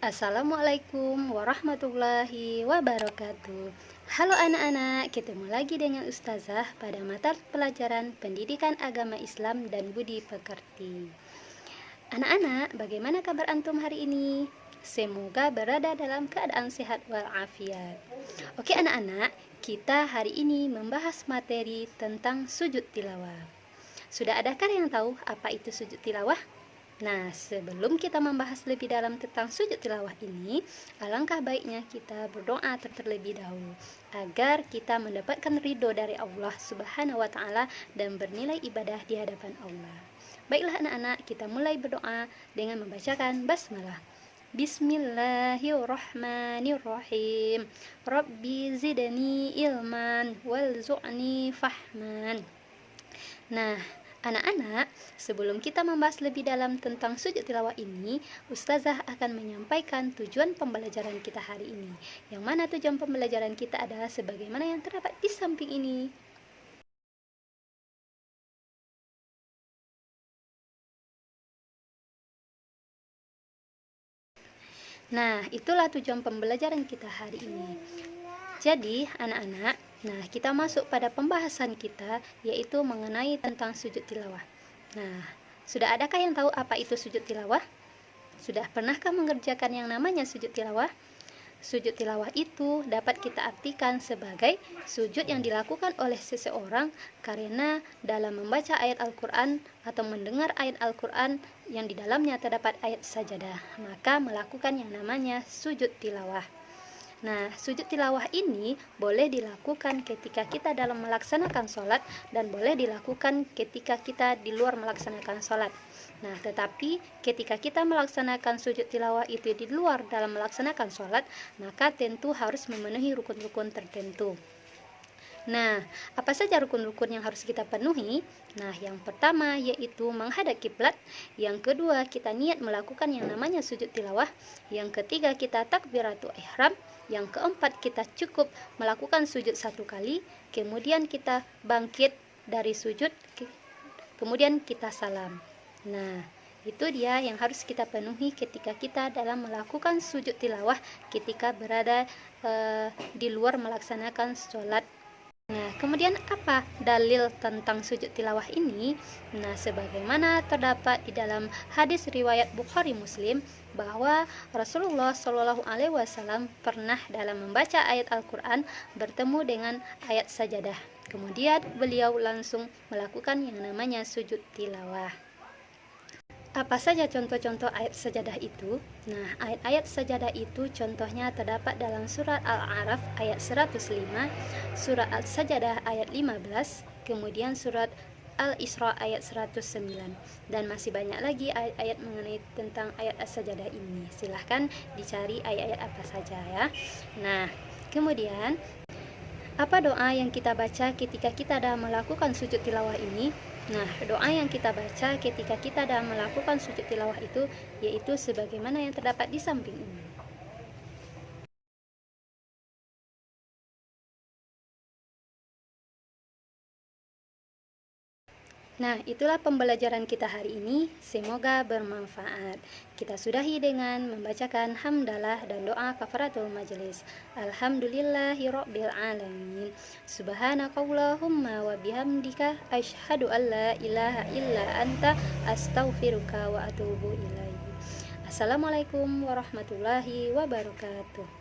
Assalamualaikum warahmatullahi wabarakatuh. Halo anak-anak, ketemu lagi dengan Ustazah pada mata pelajaran Pendidikan Agama Islam dan Budi Pekerti. Anak-anak, bagaimana kabar antum hari ini? Semoga berada dalam keadaan sehat walafiat. Oke anak-anak, kita hari ini membahas materi tentang sujud tilawah. Sudah adakah yang tahu apa itu sujud tilawah? Nah, sebelum kita membahas lebih dalam tentang sujud tilawah ini, alangkah baiknya kita berdoa terlebih dahulu agar kita mendapatkan ridho dari Allah Subhanahu wa taala dan bernilai ibadah di hadapan Allah. Baiklah anak-anak, kita mulai berdoa dengan membacakan basmalah. Bismillahirrahmanirrahim. Rabbi zidni ilman walzu'ni fahman. Nah, anak-anak, sebelum kita membahas lebih dalam tentang sujud tilawah ini, Ustazah akan menyampaikan tujuan pembelajaran kita hari ini. Yang mana tujuan pembelajaran kita adalah sebagaimana yang terdapat di samping ini. Nah, itulah tujuan pembelajaran kita hari ini. Jadi, anak-anak, nah kita masuk pada pembahasan kita, yaitu mengenai tentang sujud tilawah. Nah, sudah adakah yang tahu apa itu sujud tilawah? Sudah pernahkah mengerjakan yang namanya sujud tilawah? Sujud tilawah itu dapat kita artikan sebagai sujud yang dilakukan oleh seseorang karena dalam membaca ayat Al-Quran atau mendengar ayat Al-Quran yang di dalamnya terdapat ayat sajadah, maka melakukan yang namanya sujud tilawah. Nah, sujud tilawah ini boleh dilakukan ketika kita dalam melaksanakan sholat dan boleh dilakukan ketika kita di luar melaksanakan sholat. Nah, tetapi ketika kita melaksanakan sujud tilawah itu di luar dalam melaksanakan sholat, maka tentu harus memenuhi rukun-rukun tertentu. Nah, apa saja rukun-rukun yang harus kita penuhi? Nah, yang pertama yaitu menghadap kiblat, yang kedua kita niat melakukan yang namanya sujud tilawah, yang ketiga kita takbiratul ihram, yang keempat kita cukup melakukan sujud satu kali, kemudian kita bangkit dari sujud, kemudian kita salam. Nah, itu dia yang harus kita penuhi ketika kita dalam melakukan sujud tilawah ketika berada di luar melaksanakan sholat. Nah, kemudian apa dalil tentang sujud tilawah ini? Nah, sebagaimana terdapat di dalam hadis riwayat Bukhari Muslim bahwa Rasulullah Shallallahu Alaihi Wasallam pernah dalam membaca ayat Al-Quran bertemu dengan ayat sajadah. Kemudian beliau langsung melakukan yang namanya sujud tilawah. Apa saja contoh-contoh ayat sajadah itu? Nah, ayat-ayat sajadah itu contohnya terdapat dalam surat Al-A'raf ayat 105, surat Al-Sajadah ayat 15, kemudian surat Al-Isra ayat 109, dan masih banyak lagi ayat-ayat mengenai tentang ayat as-sajadah ini. Silahkan dicari ayat-ayat apa saja ya. Nah, kemudian apa doa yang kita baca ketika kita dalam melakukan sujud tilawah ini? Nah, doa yang kita baca ketika kita dalam melakukan sujud tilawah itu yaitu sebagaimana yang terdapat di samping ini. Nah, itulah pembelajaran kita hari ini. Semoga bermanfaat. Kita sudahi dengan membacakan hamdalah dan doa kafaratul majelis. Alhamdulillahirabbil alamin. Subhanakallahumma wa bihamdika asyhadu an la ilaha illa anta astaghfiruka wa atubu ilaik. Assalamualaikum warahmatullahi wabarakatuh.